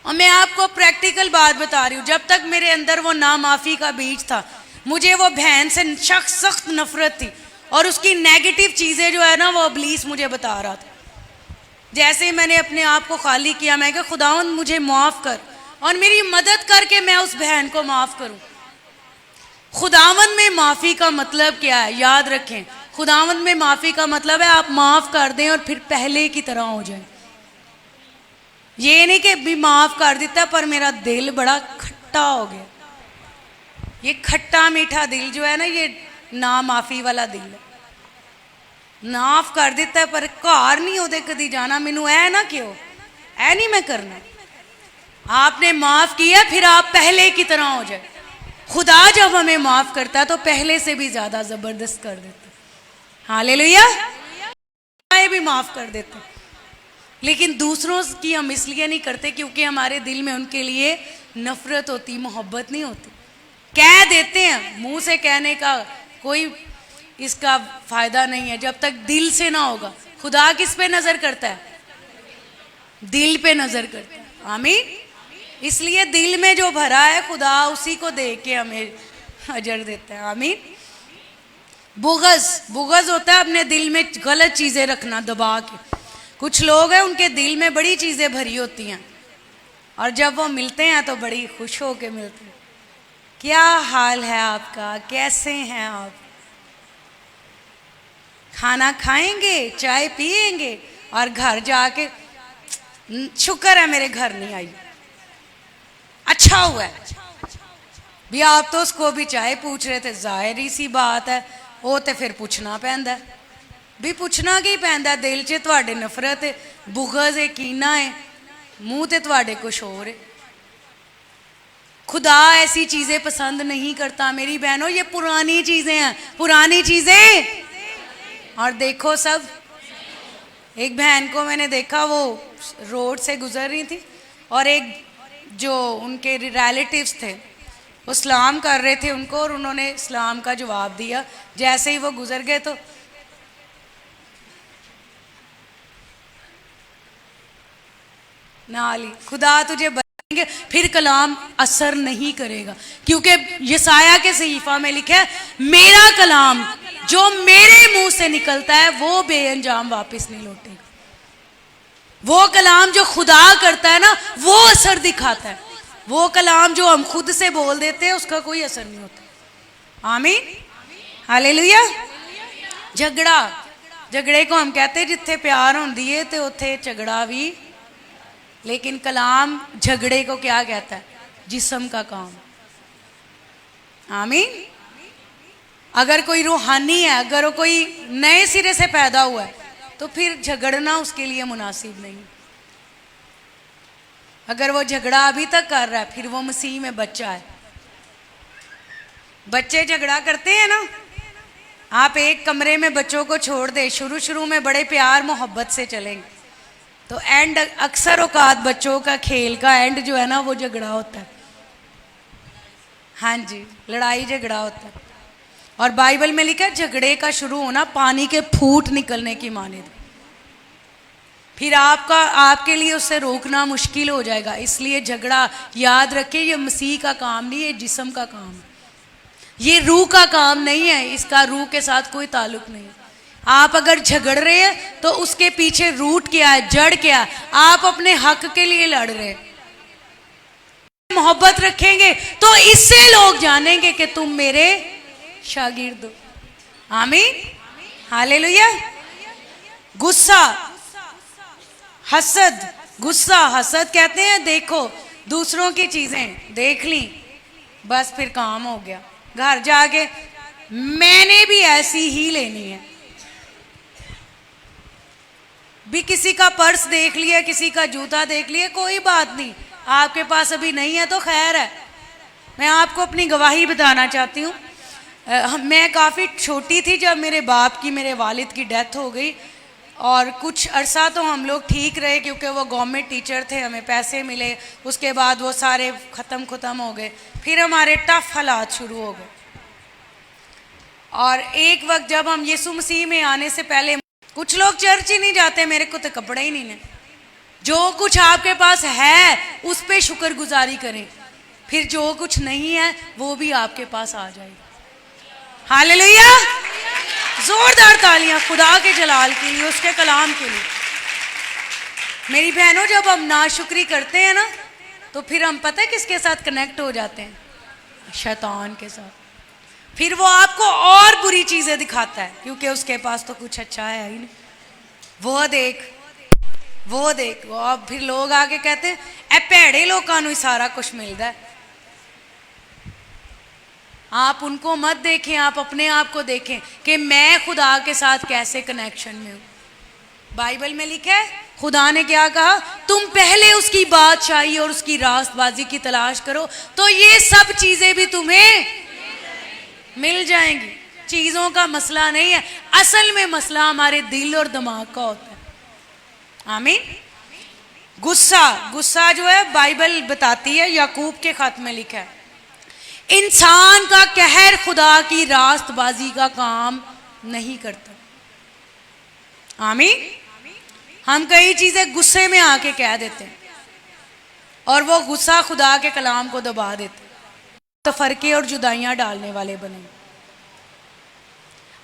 Speaker 1: और मैं आपको प्रैक्टिकल बात बता रही हूँ, जब तक मेरे अंदर वो नामाफ़ी का बीज था, मुझे वो बहन से सख्त नफरत थी और उसकी नेगेटिव चीज़ें जो है ना वो इब्लीस मुझे बता रहा था। जैसे ही मैंने अपने आप को खाली किया, मैं कहा खुदावंद मुझे माफ़ कर और मेरी मदद करके मैं उस बहन को माफ़ करूँ। खुदावंद में माफ़ी का मतलब क्या है, याद रखें, खुदावंद में माफ़ी का मतलब है आप माफ़ कर दें और फिर पहले की तरह हो जाए। ये नहीं कि भी माफ़ कर देता पर मेरा दिल बड़ा खट्टा हो गया। ये खट्टा मीठा दिल जो है ना, ये ना माफ़ी वाला दिल है। माफ़ कर देता है पर घर नहीं होते कभी जाना, मैनू ऐ ना क्यों, ऐ नहीं मैं करना। आपने माफ़ किया, फिर आप पहले की तरह हो जाए। खुदा जब हमें माफ़ करता है तो पहले से भी ज़्यादा ज़बरदस्त कर देता है। हालेलुया। भी माफ़ कर देते, लेकिन दूसरों की हम इसलिए नहीं करते क्योंकि हमारे दिल में उनके लिए नफरत होती, मोहब्बत नहीं होती। कह देते हैं, मुंह से कहने का कोई इसका फ़ायदा नहीं है जब तक दिल से ना होगा। खुदा किस पे नज़र करता है, दिल पे नज़र करता है। आमीन। इसलिए दिल में जो भरा है खुदा उसी को देख के हमें अजर देता है। आमीन। बुगज, बुगज होता है अपने दिल में गलत चीज़ें रखना दबा के। कुछ लोग हैं उनके दिल में बड़ी चीज़ें भरी होती हैं और जब वो मिलते हैं तो बड़ी खुश हो के मिलते हैं। क्या हाल है आपका, कैसे हैं आप? खाना खाएंगे, चाय पिएंगे और घर जाके शुक्र है मेरे घर नहीं आई, अच्छा हुआ है भी। आप तो उसको भी चाय पूछ रहे थे, जाहिर सी बात है वो तो फिर पूछना पैंदा भी। पूछना की पैंदा, दिल च तुहाडे नफरत है, बुगज है, कीना है, मुंह ते तुहाडे कुछ और है। खुदा ऐसी चीजें पसंद नहीं करता मेरी बहनों, ये पुरानी चीजें हैं, पुरानी चीजें। और देखो सब, एक बहन को मैंने देखा वो रोड से गुजर रही थी और एक जो उनके रिलेटिव्स थे वो सलाम कर रहे थे उनको और उन्होंने सलाम का जवाब दिया। जैसे ही वो गुजर गए तो नाली खुदा तुझे बचाएंगे, फिर कलाम असर नहीं करेगा, क्योंकि यसाया के सहीफा में लिखा है मेरा कलाम जो मेरे मुंह से निकलता है वो बेअंजाम वापस नहीं लौटेगा। वो कलाम जो खुदा करता है ना वो असर दिखाता है, वो कलाम जो हम खुद से बोल देते हैं उसका कोई असर नहीं होता। आमीन, हालेलुया। झगड़ा, झगड़े को हम कहते हैं जिथे प्यार होंदी है तो उथे झगड़ा भी, लेकिन कलाम झगड़े को क्या कहता है? जिस्म का काम। आमीन। अगर कोई रूहानी है, अगर वो कोई नए सिरे से पैदा हुआ है तो फिर झगड़ना उसके लिए मुनासिब नहीं। अगर वो झगड़ा अभी तक कर रहा है फिर वो मसीह में बच्चा है। बच्चे झगड़ा करते हैं ना, आप एक कमरे में बच्चों को छोड़ दे, शुरू शुरू में बड़े प्यार मोहब्बत से चलेंगे तो एंड अक्सर औकात बच्चों का खेल का एंड जो है ना वो झगड़ा होता है। हाँ जी, लड़ाई झगड़ा होता है। और बाइबल में लिखा है झगड़े का शुरू होना पानी के फूट निकलने की माने, फिर आपके लिए उससे रोकना मुश्किल हो जाएगा। इसलिए झगड़ा याद रखें ये मसीह का काम नहीं, ये जिस्म का काम है, ये रूह का काम नहीं है, इसका रूह के साथ कोई ताल्लुक नहीं। आप अगर झगड़ रहे हैं तो उसके पीछे रूट क्या है, जड़ क्या है? आप अपने हक के लिए लड़ रहे हैं। मोहब्बत रखेंगे तो इससे लोग जानेंगे कि तुम मेरे शागिर्द हो। आमीन, हालेलुया। गुस्सा, हसद, गुस्सा हसद कहते हैं देखो दूसरों की चीजें देख ली बस फिर काम हो गया, घर जाके मैंने भी ऐसी ही लेनी है। भी किसी का पर्स देख लिया, किसी का जूता देख लिया, कोई बात नहीं, आपके पास अभी नहीं है तो खैर है। मैं आपको अपनी गवाही बताना चाहती हूँ। मैं काफ़ी छोटी थी जब मेरे बाप की, मेरे वालिद की डेथ हो गई और कुछ अरसा तो हम लोग ठीक रहे क्योंकि वो गवर्नमेंट टीचर थे, हमें पैसे मिले। उसके बाद वो सारे ख़त्म हो गए, फिर हमारे टफ हालात शुरू हो गए। और एक वक्त जब हम यीशु मसीह में आने से पहले, कुछ लोग चर्च ही नहीं जाते, मेरे को तो कपड़े ही नहीं है। जो कुछ आपके पास है उस पर शुक्रगुजारी करें, फिर जो कुछ नहीं है वो भी आपके पास आ जाएगा। हालेलुया, जोरदार तालियां खुदा के जलाल के लिए, उसके कलाम के लिए। मेरी बहनों, जब हम नाशुक्री करते हैं ना तो फिर हम पता है किसके साथ कनेक्ट हो जाते हैं? शैतान के साथ। फिर वो आपको और बुरी चीजें दिखाता है क्योंकि उसके पास तो कुछ अच्छा है ही नहीं। वो देख वो अब फिर लोग आके कहते हैं ए भैड़े लोगों को ही सारा कुछ मिलता है। आप उनको मत देखें, आप अपने आप को देखें कि मैं खुदा के साथ कैसे कनेक्शन में हूँ। बाइबल में लिखा है खुदा ने क्या कहा? तुम पहले उसकी बादशाही और उसकी रास्तबाजी की तलाश करो तो ये सब चीजें भी तुम्हें मिल जाएंगी। चीजों का मसला नहीं है, असल में मसला हमारे दिल और दिमाग का होता है। आमीन। गुस्सा जो है बाइबल बताती है, याकूब के खत में लिखा है इंसान का कहर खुदा की रास्तबाजी का काम नहीं करता। आमीन। हम कई चीजें गुस्से में आके कह देते हैं और वो गुस्सा खुदा के कलाम को दबा देते, तफरके और जुदाइयां डालने वाले बने।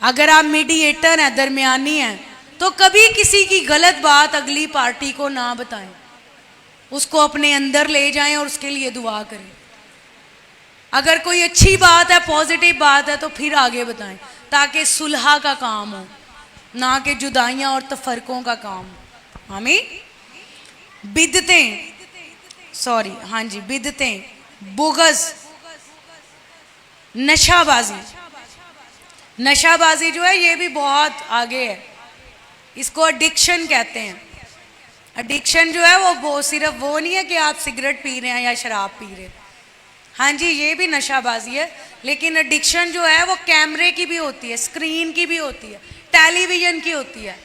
Speaker 1: अगर आप मीडिएटर हैं, दरमियानी हैं, तो कभी किसी की गलत बात अगली पार्टी को ना बताएं, उसको अपने अंदर ले जाएं और उसके लिए दुआ करें। अगर कोई अच्छी बात है, पॉजिटिव बात है, तो फिर आगे बताएं, ताकि सुलह का काम हो, ना कि जुदाइयां और तफरकों का काम हो। आमीन। बिदतें, सॉरी, हाँ जी, बिदतें, बुग़्ज़, नशाबाजी। नशाबाजी जो है ये भी बहुत आगे है, इसको एडिक्शन कहते हैं। एडिक्शन जो है वो सिर्फ वो नहीं है कि आप सिगरेट पी रहे हैं या शराब पी रहे हैं, हाँ जी, ये भी नशाबाजी है। लेकिन एडिक्शन जो है वो कैमरे की भी होती है, स्क्रीन की भी होती है, टेलीविजन की होती है।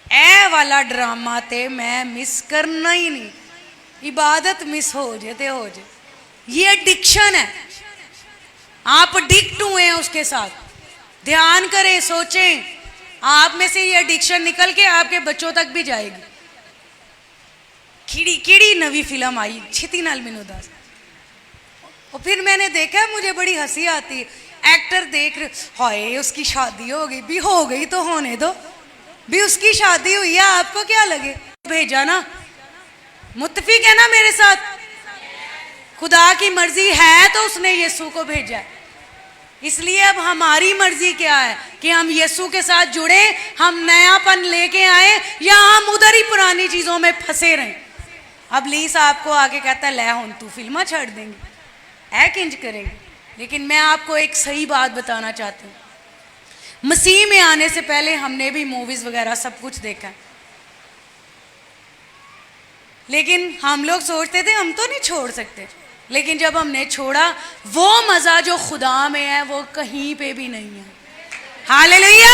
Speaker 1: ए वाला ड्रामा ते मैं मिस करना ही नहीं, इबादत मिस हो जाए तो हो जाए, ये एडिक्शन है। आप एडिक्ट हुए हैं उसके साथ। ध्यान करें, सोचें, आप में से ये एडिक्शन निकल के आपके बच्चों तक भी जाएगी। किड़ी किड़ी नवी फिल्म आई छिती नाल मैनू दस, और फिर मैंने देखा, मुझे बड़ी हंसी आती है। एक्टर देख रहे, हाय उसकी शादी हो गई, भी हो गई तो होने दो, भी उसकी शादी हुई है, आपको क्या लगे। भेजा ना, मुत्तफिक है ना मेरे साथ। खुदा की मर्जी है तो उसने यीशु को भेजा है। इसलिए अब हमारी मर्जी क्या है कि हम यीशु के साथ जुड़े, हम नयापन लेके आए, या हम उधर ही पुरानी चीज़ों में फंसे रहें। अब लीस आपको आगे कहता है, ले हुन तू फिल्मा छड़ देंगे, ऐ किंज करेंगे। लेकिन मैं आपको एक सही बात बताना चाहती हूँ, मसीह में आने से पहले हमने भी मूवीज़ वगैरह सब कुछ देखा है, लेकिन हम लोग सोचते थे हम तो नहीं छोड़ सकते। लेकिन जब हमने छोड़ा, वो मज़ा जो खुदा में है वो कहीं पे भी नहीं है। Hallelujah,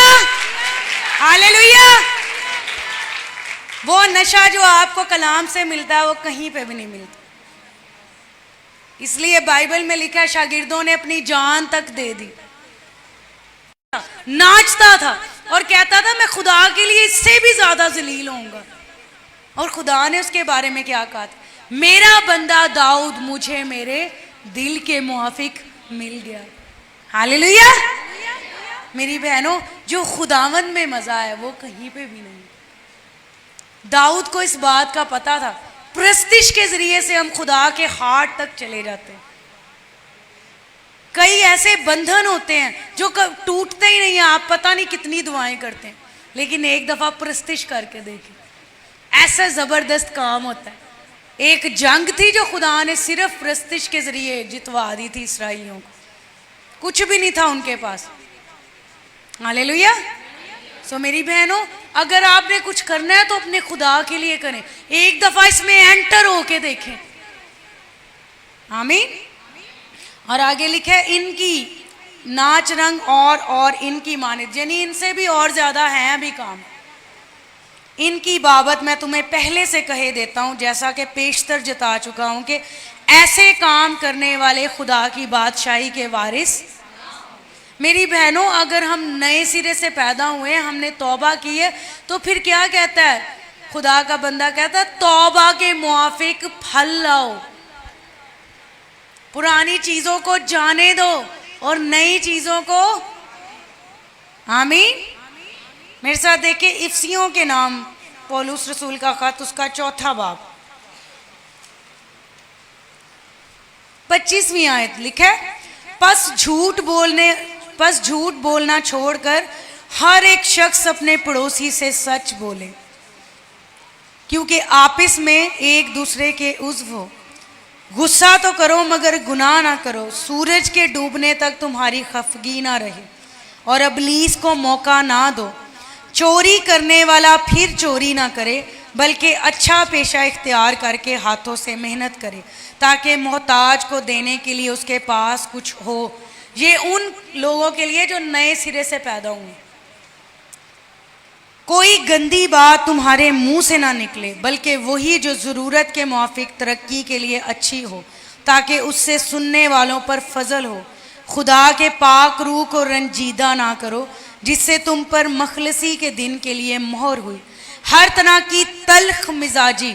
Speaker 1: hallelujah. वो नशा जो आपको कलाम से मिलता है वो कहीं पे भी नहीं मिलता। इसलिए बाइबल में लिखा है, शागिर्दों ने अपनी जान तक दे दी। नाचता था और कहता था मैं खुदा के लिए इससे भी ज्यादा जलील होऊंगा। और खुदा ने उसके बारे में क्या कहा था, मेरा बंदा दाऊद मुझे मेरे दिल के मुआफिक मिल गया। हालेलुया। मेरी बहनों, जो खुदावंद में मजा है वो कहीं पे भी नहीं। दाऊद को इस बात का पता था, प्रस्तिश के जरिए से हम खुदा के हार्ट तक चले जाते हैं। कई ऐसे बंधन होते हैं जो टूटते ही नहीं है, आप पता नहीं कितनी दुआएं करते हैं, लेकिन एक दफा प्रस्तिश करके देखें, ऐसा जबरदस्त काम होता है। एक जंग थी जो खुदा ने सिर्फ प्रस्तिश के जरिए जितवा दी थी इसराइलियों को, कुछ भी नहीं था उनके पास। हालेलुया। सो मेरी बहनों, अगर आपने कुछ करना है तो अपने खुदा के लिए करें, एक दफा इसमें एंटर होके देखें। आमीन। और आगे लिखे, इनकी नाच रंग और इनकी मानित, यानी इनसे भी और ज्यादा हैं अभी काम। इनकी बाबत मैं तुम्हें पहले से कहे देता हूं, जैसा कि पेशतर जता चुका हूं, कि ऐसे काम करने वाले खुदा की बादशाही के वारिस। मेरी बहनों, अगर हम नए सिरे से पैदा हुए, हमने तौबा की है, तो फिर क्या कहता है खुदा का बंदा, कहता है तौबा के मुआफिक फल लाओ। पुरानी चीजों को जाने दो और नई चीजों को। आमीन। मेरे साथ देखिए, इफ्सियों के नाम पौलुस रसूल का खत, उसका 4 बाब 25वीं आयत लिखा है, बस झूठ बोलना छोड़कर हर एक शख्स अपने पड़ोसी से सच बोले, क्योंकि आपस में एक दूसरे के उज़्व हो। गुस्सा तो करो मगर गुनाह ना करो, सूरज के डूबने तक तुम्हारी खफगी ना रहे और इब्लीस को मौका ना दो। चोरी करने वाला फिर चोरी ना करे, बल्कि अच्छा पेशा इख्तियार करके हाथों से मेहनत करे, ताकि मोहताज को देने के लिए उसके पास कुछ हो। ये उन लोगों के लिए जो नए सिरे से पैदा हुए। कोई गंदी बात तुम्हारे मुंह से ना निकले, बल्कि वही जो ज़रूरत के मुआफिक तरक्की के लिए अच्छी हो, ताकि उससे सुनने वालों पर फजल हो। खुदा के पाक रूह को रंजीदा ना करो, जिससे तुम पर मखलसी के दिन के लिए मोहर हुई। हर तरह की तल्ख मिजाजी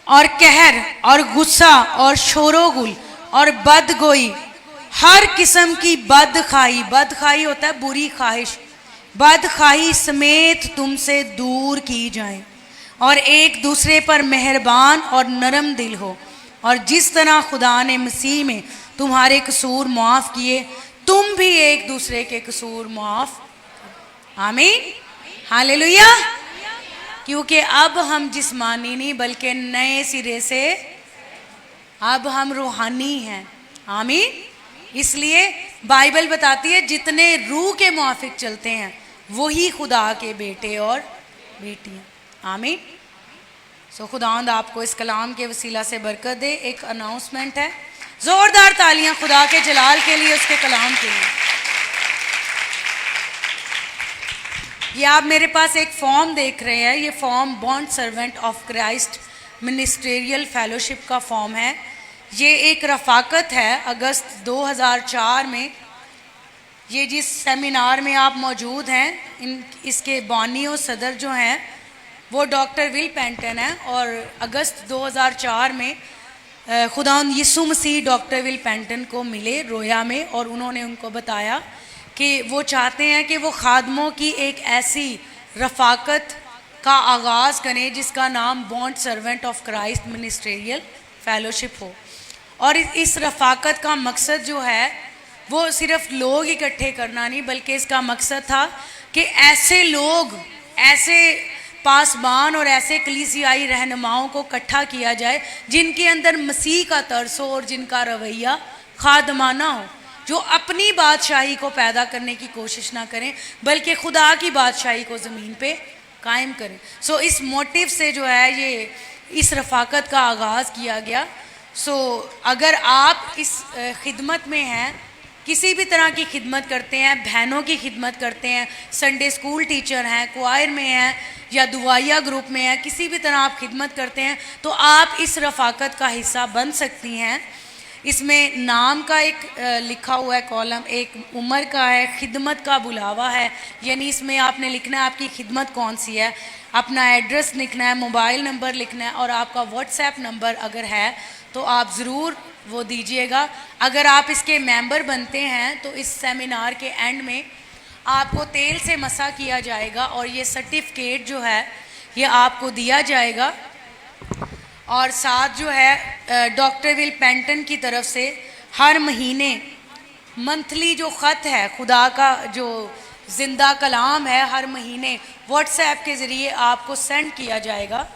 Speaker 1: और कहर और गुस्सा और शोरोगुल और बदगोई, हर किस्म की बदखाई, बदखाई होता है बुरी ख्वाहिश, बदखाई समेत तुमसे दूर की जाए और एक दूसरे पर मेहरबान और नरम दिल हो, और जिस तरह खुदा ने मसीह में तुम्हारे कसूर माफ़ किए तुम भी एक दूसरे के कसूर माफ़। आमीन, हालेलुया। क्योंकि अब हम जिस्मानी नहीं बल्कि नए सिरे से अब हम रूहानी हैं। आमीन। इसलिए बाइबल बताती है जितने रूह के मुआफिक चलते हैं वही खुदा के बेटे और बेटियां। आमीन। सो खुदावंद आपको इस कलाम के वसीला से बरकत दे। एक अनाउंसमेंट है, जोरदार तालियां खुदा के जलाल के लिए, उसके कलाम के लिए। ये आप मेरे पास एक फॉर्म देख रहे हैं, ये form bond servant of Christ ministerial fellowship का फॉर्म है। ये एक रफ़ाकत है अगस्त 2004 में। ये जिस सेमिनार में आप मौजूद हैं इसके बानी और सदर जो हैं वो डॉक्टर विल पेंटन है, और अगस्त 2004 में खुदावंद यीशु मसीह डॉक्टर विल पेंटन को मिले रोया में, और उन्होंने उनको बताया कि वो चाहते हैं कि वो खादमों की एक ऐसी रफ़ाकत का आगाज़ करें जिसका नाम bond servant of Christ ministerial fellowship हो। और इस रफ़ाकत का मकसद जो है वो सिर्फ लोग इकट्ठे करना नहीं, बल्कि इसका मकसद था कि ऐसे लोग, ऐसे पासबान और ऐसे कलीसियाई रहनुमाओं को इकट्ठा किया जाए जिनके अंदर मसीह का तरस हो और जिनका रवैया खादमाना हो, जो अपनी बादशाही को पैदा करने की कोशिश ना करें बल्कि खुदा की बादशाही को ज़मीन पे कायम करें। सो इस मोटिव से जो है ये इस रफ़ाकत का आगाज़ किया गया। सो अगर आप इस खिदमत में हैं, किसी भी तरह की खिदमत करते हैं, बहनों की खिदमत करते हैं, संडे स्कूल टीचर हैं, क्वायर में हैं या दुआया ग्रुप में हैं, किसी भी तरह आप खिदमत करते हैं तो आप इस रफ़ाकत का हिस्सा बन सकती हैं। इसमें नाम का एक लिखा हुआ है कॉलम, एक उम्र का है, खिदमत का बुलावा है, यानी इसमें आपने लिखना है आपकी खिदमत कौन सी है, अपना एड्रेस लिखना है, मोबाइल नंबर लिखना है, और आपका व्हाट्सएप नंबर अगर है तो आप ज़रूर वो दीजिएगा। अगर आप इसके मेंबर बनते हैं तो इस सेमिनार के एंड में आपको तेल से मसा किया जाएगा और ये सर्टिफिकेट जो है ये आपको दिया जाएगा। और साथ जो है डॉक्टर विल पेंटन की तरफ से हर महीने मंथली जो ख़त है, खुदा का जो जिंदा कलाम है, हर महीने व्हाट्सएप के ज़रिए आपको सेंड किया जाएगा।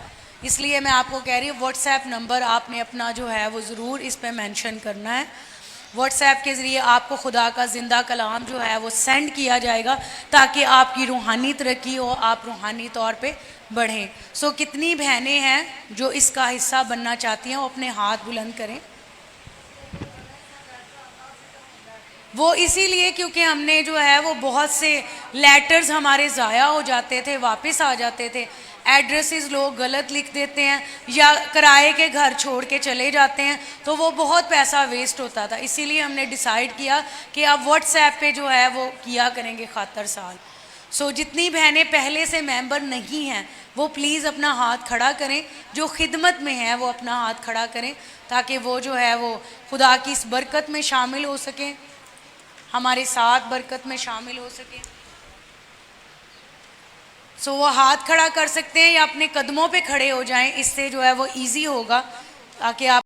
Speaker 1: इसलिए मैं आपको कह रही हूँ व्हाट्सएप नंबर आपने अपना जो है वो ज़रूर इस पे मेंशन करना है। व्हाट्सएप के ज़रिए आपको खुदा का ज़िंदा कलाम जो है वो सेंड किया जाएगा ताकि आपकी रूहानी तरक्की हो, आप रूहानी तौर पे बढ़ें। सो कितनी बहनें हैं जो इसका हिस्सा बनना चाहती हैं वो अपने हाथ बुलंद करें। वो इसीलिए क्योंकि हमने जो है वो बहुत से लेटर्स हमारे ज़ाया हो जाते थे, वापस आ जाते थे, एड्रेसेस लोग गलत लिख देते हैं या किराए के घर छोड़ के चले जाते हैं, तो वो बहुत पैसा वेस्ट होता था। इसीलिए हमने डिसाइड किया कि अब व्हाट्सएप पे जो है वो किया करेंगे खातर साल। सो जितनी बहनें पहले से मेंबर नहीं हैं वो प्लीज़ अपना हाथ खड़ा करें, जो खिदमत में हैं वो अपना हाथ खड़ा करें ताकि वो जो है वो खुदा की इस बरकत में शामिल हो सकें, हमारे साथ बरकत में शामिल हो सकें। सो वो हाथ खड़ा कर सकते हैं या अपने कदमों पे खड़े हो जाएं, इससे जो है वो इजी होगा ताकि आप